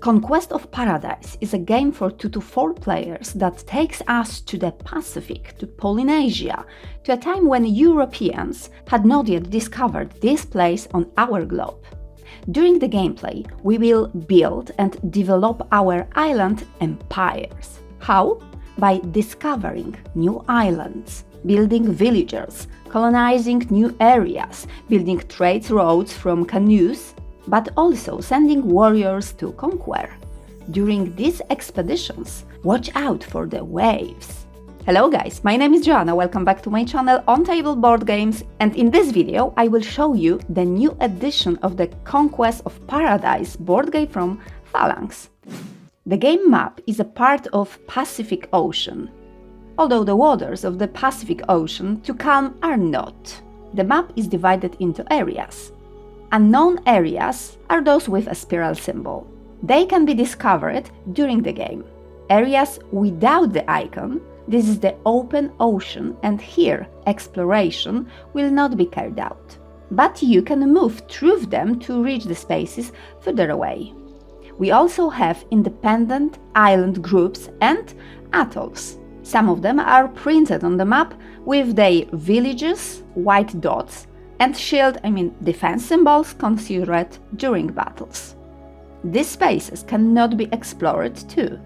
Conquest of Paradise is a game for 2 to 4 players that takes us to the Pacific, to Polynesia, to a time when Europeans had not yet discovered this place on our globe. During the gameplay, we will build and develop our island empires. How? By discovering new islands, building villagers, colonizing new areas, building trade routes from canoes, but also sending warriors to conquer. During these expeditions, watch out for the waves. Hello guys, my name is Joanna, welcome back to my channel On Table Board Games, and in this video I will show you the new edition of the Conquest of Paradise board game from Phalanx. The game map is a part of Pacific Ocean, although the waters of the Pacific Ocean to calm are not. The map is divided into areas. Unknown areas are those with a spiral symbol. They can be discovered during the game. Areas without the icon, this is the open ocean, and here exploration will not be carried out. But you can move through them to reach the spaces further away. We also have independent island groups and atolls. Some of them are printed on the map with their villages, white dots, and defense symbols considered during battles. These spaces cannot be explored too.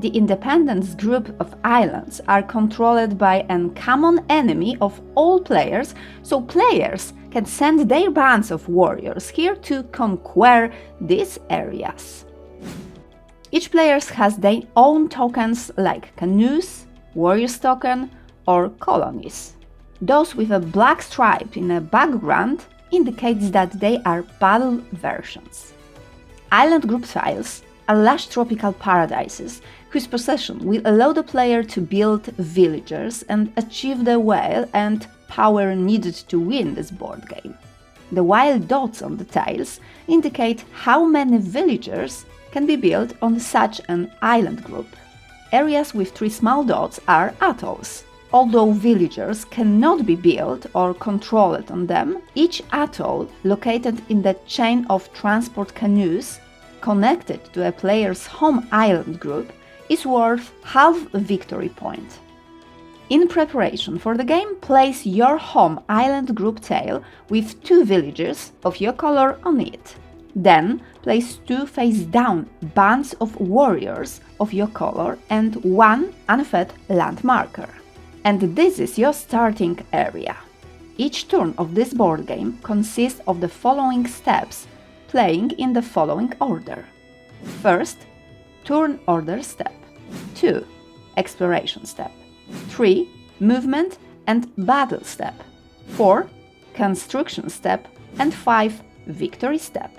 The independence group of islands are controlled by a common enemy of all players, so players can send their bands of warriors here to conquer these areas. Each player has their own tokens like canoes, warriors token, or colonies. Those with a black stripe in a background indicates that they are battle versions. Island group tiles are lush tropical paradises whose possession will allow the player to build villagers and achieve the wealth and power needed to win this board game. The wild dots on the tiles indicate how many villagers can be built on such an island group. Areas with 3 small dots are atolls. Although villagers cannot be built or controlled on them, each atoll located in the chain of transport canoes connected to a player's home island group is worth half victory point. In preparation for the game, place your home island group tile with 2 villagers of your color on it. Then place 2 face-down bands of warriors of your color and 1 unfed land marker. And this is your starting area. Each turn of this board game consists of the following steps, playing in the following order. First, turn order step. 2. Exploration step. 3. Movement and battle step. 4. Construction step. And 5. Victory step.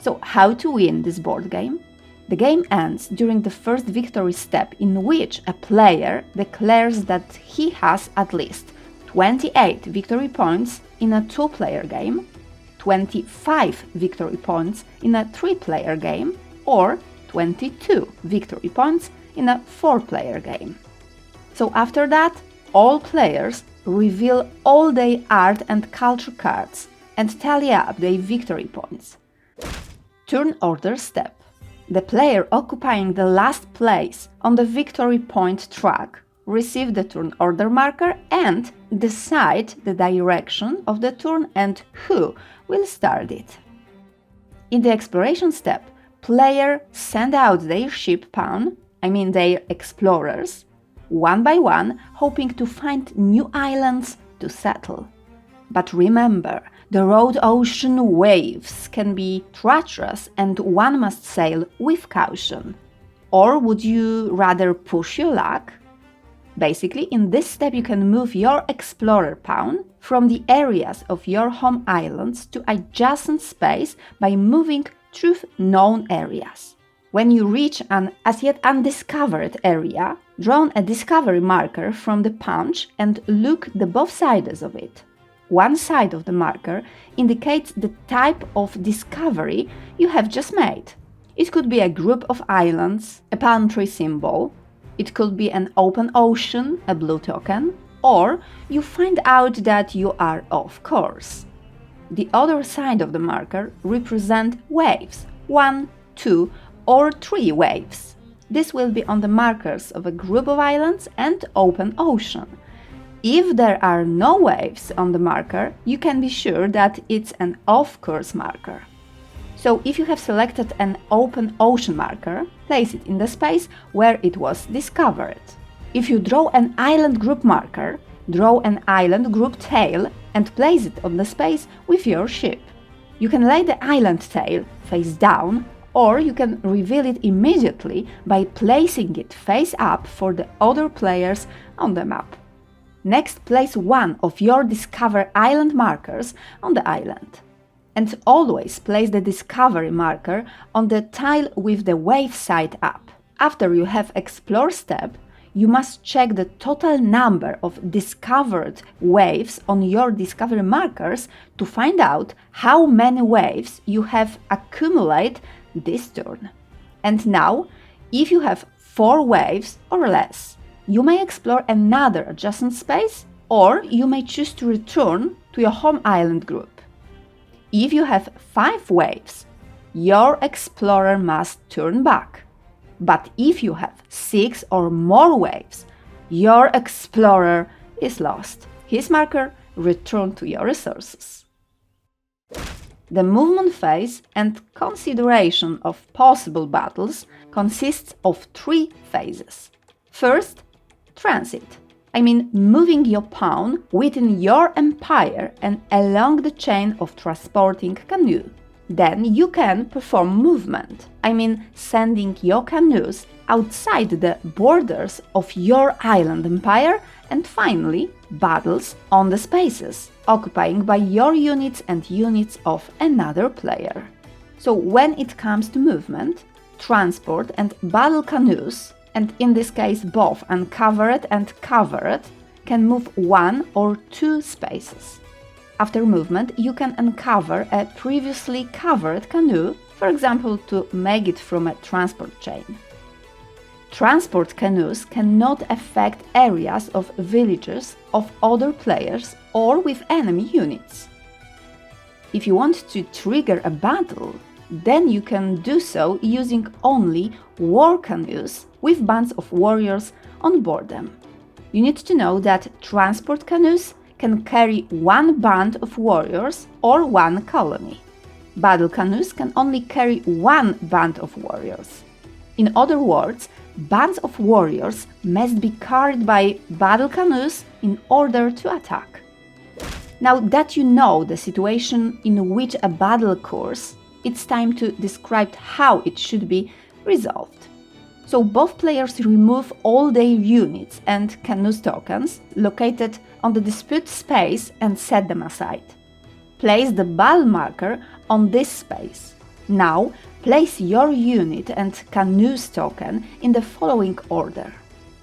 So how to win this board game? The game ends during the first victory step, in which a player declares that he has at least 28 victory points in a 2-player game, 25 victory points in a 3-player game, or 22 victory points in a 4-player game. So after that, all players reveal all their art and culture cards and tally up their victory points. Turn order step. The player occupying the last place on the victory point track receives the turn order marker and decide the direction of the turn and who will start it. In the exploration step, players send out their ship pawn, their explorers, one by one, hoping to find new islands to settle. But remember, the road ocean waves can be treacherous and one must sail with caution. Or would you rather push your luck? Basically, in this step you can move your explorer pawn from the areas of your home islands to adjacent space by moving through known areas. When you reach an as yet undiscovered area, draw a discovery marker from the punch and look the both sides of it. One side of the marker indicates the type of discovery you have just made. It could be a group of islands, a palm tree symbol, it could be an open ocean, a blue token, or you find out that you are off course. The other side of the marker represents waves, 1, 2, or 3 waves. This will be on the markers of a group of islands and open ocean. If there are no waves on the marker, you can be sure that it's an off-course marker. So if you have selected an open ocean marker, place it in the space where it was discovered. If you draw an island group marker, draw an island group tail and place it on the space with your ship. You can lay the island tail face down, or you can reveal it immediately by placing it face up for the other players on the map. Next, place one of your Discover Island markers on the island. And always place the Discovery marker on the tile with the wave side up. After you have Explore step, you must check the total number of discovered waves on your Discovery markers to find out how many waves you have accumulated this turn. And now, if you have 4 waves or less, you may explore another adjacent space, or you may choose to return to your home island group. If you have 5 waves, your explorer must turn back. But if you have 6 or more waves, your explorer is lost. His marker returned to your resources. The movement phase and consideration of possible battles consists of 3 phases. First, transit. I mean moving your pawn within your empire and along the chain of transporting canoe. Then you can perform movement. I mean sending your canoes outside the borders of your island empire, and finally battles on the spaces, occupying by your units and units of another player. So when it comes to movement, transport and battle canoes, and in this case both uncovered and covered, can move 1 or 2 spaces. After movement, you can uncover a previously covered canoe, for example, to make it from a transport chain. Transport canoes cannot affect areas of villages of other players or with enemy units. If you want to trigger a battle, then you can do so using only war canoes with bands of warriors on board them. You need to know that transport canoes can carry 1 band of warriors or 1 colony. Battle canoes can only carry 1 band of warriors. In other words, bands of warriors must be carried by battle canoes in order to attack. Now that you know the situation in which a battle occurs, it's time to describe how it should be resolved. So both players remove all their units and canoes tokens located on the dispute space and set them aside. Place the battle marker on this space. Now place your unit and canoes token in the following order: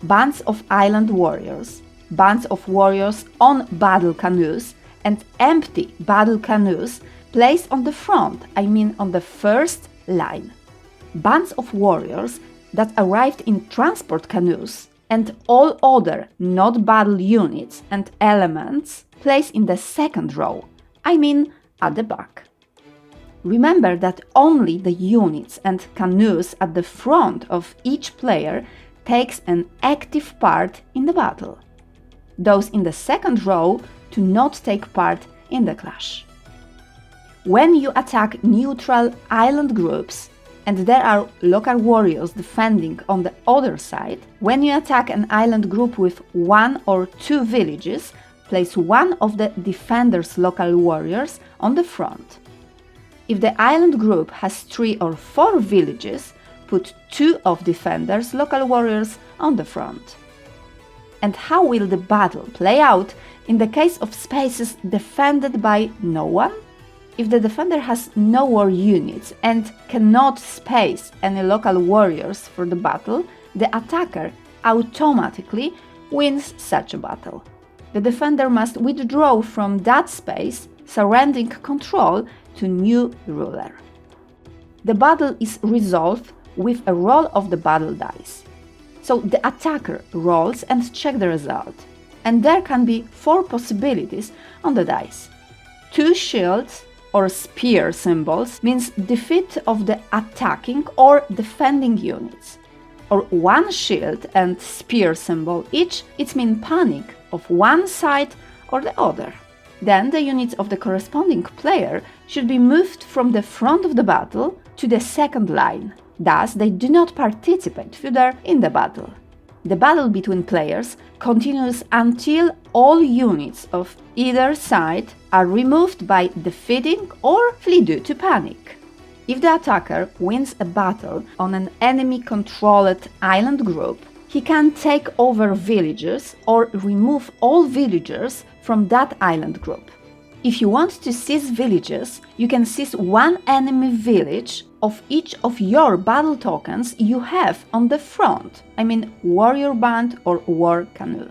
bands of island warriors, bands of warriors on battle canoes, and empty battle canoes placed on the front, I mean on the first line. Bands of warriors that arrived in transport canoes and all other not battle units and elements placed in the second row, I mean at the back. Remember that only the units and canoes at the front of each player takes an active part in the battle. Those in the second row do not take part in the clash. When you attack neutral island groups, and there are local warriors defending on the other side, when you attack an island group with 1 or 2 villages, place one of the defenders' local warriors on the front. If the island group has 3 or 4 villages, put 2 of defenders' local warriors on the front. And how will the battle play out in the case of spaces defended by no one? If the defender has no war units and cannot space any local warriors for the battle, the attacker automatically wins such a battle. The defender must withdraw from that space, surrendering control to new ruler. The battle is resolved with a roll of the battle dice. So the attacker rolls and checks the result. And there can be 4 possibilities on the dice: 2 shields, or spear symbols means defeat of the attacking or defending units. Or one shield and spear symbol each, it means panic of one side or the other. Then the units of the corresponding player should be moved from the front of the battle to the second line. Thus, they do not participate further in the battle. The battle between players continues until all units of either side are removed by defeating or flee due to panic. If the attacker wins a battle on an enemy-controlled island group, he can take over villages or remove all villagers from that island group. If you want to seize villages, you can seize one enemy village of each of your battle tokens you have on the front, warrior band or war canoe.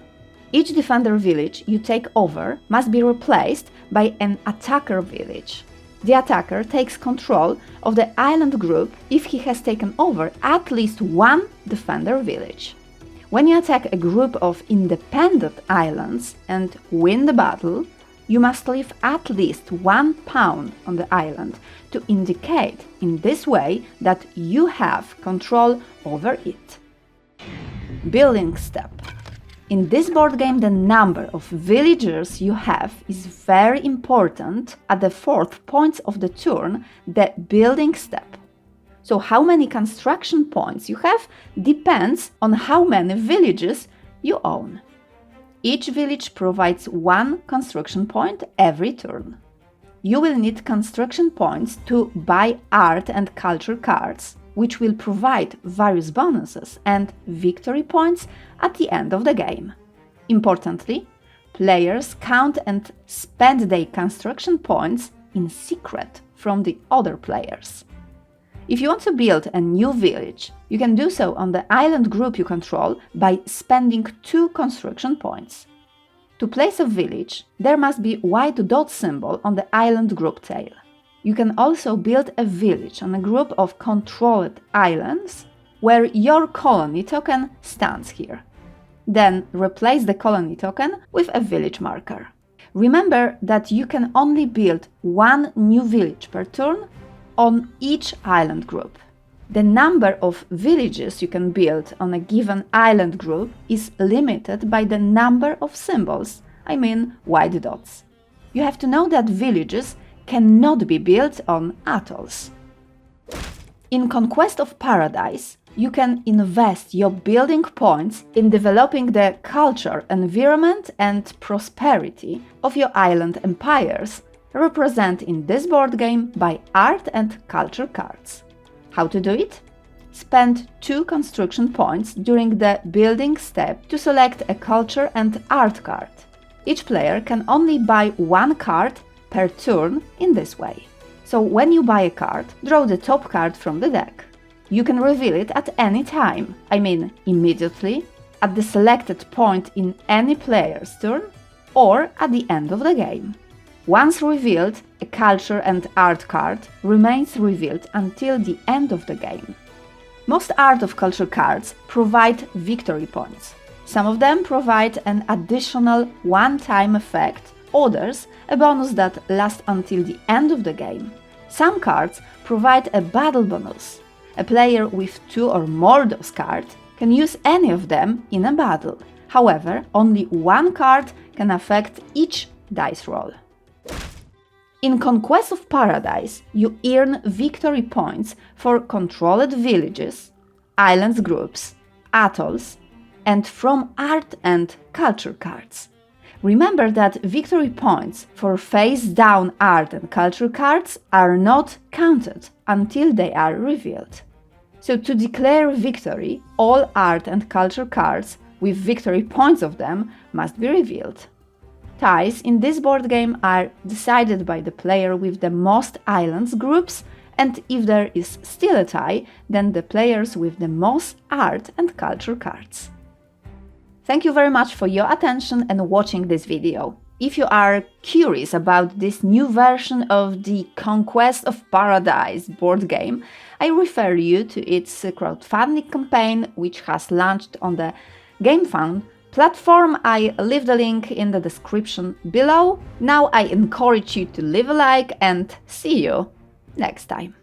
Each defender village you take over must be replaced by an attacker village. The attacker takes control of the island group if he has taken over at least one defender village. When you attack a group of independent islands and win the battle, you must leave at least 1 pawn on the island to indicate in this way that you have control over it. Building step. In this board game, the number of villagers you have is very important at the 4th point of the turn, the building step. So how many construction points you have depends on how many villages you own. Each village provides 1 construction point every turn. You will need construction points to buy art and culture cards, which will provide various bonuses and victory points at the end of the game. Importantly, players count and spend their construction points in secret from the other players. If you want to build a new village, you can do so on the island group you control by spending 2 construction points. To place a village, there must be white dot symbol on the island group tail. You can also build a village on a group of controlled islands where your colony token stands here. Then replace the colony token with a village marker. Remember that you can only build 1 new village per turn on each island group. The number of villages you can build on a given island group is limited by the number of symbols, white dots. You have to know that villages cannot be built on atolls. In Conquest of Paradise, you can invest your building points in developing the culture, environment and prosperity of your island empires, represented in this board game by art and culture cards. How to do it? Spend 2 construction points during the building step to select a culture and art card. Each player can only buy 1 card per turn in this way. So when you buy a card, draw the top card from the deck. You can reveal it at any time, immediately, at the selected point in any player's turn, or at the end of the game. Once revealed, a culture and art card remains revealed until the end of the game. Most art of culture cards provide victory points. Some of them provide an additional one-time effect, others a bonus that lasts until the end of the game. Some cards provide a battle bonus. A player with 2 or more those cards can use any of them in a battle. However, only 1 card can affect each dice roll. In Conquest of Paradise, you earn victory points for controlled villages, islands groups, atolls, and from art and culture cards. Remember that victory points for face-down art and culture cards are not counted until they are revealed. So to declare victory, all art and culture cards with victory points of them must be revealed. Ties in this board game are decided by the player with the most islands groups, and if there is still a tie, then the players with the most art and culture cards. Thank you very much for your attention and watching this video. If you are curious about this new version of the Conquest of Paradise board game, I refer you to its crowdfunding campaign, which has launched on the GameFound platform. I leave the link in the description below. Now I encourage you to leave a like and see you next time.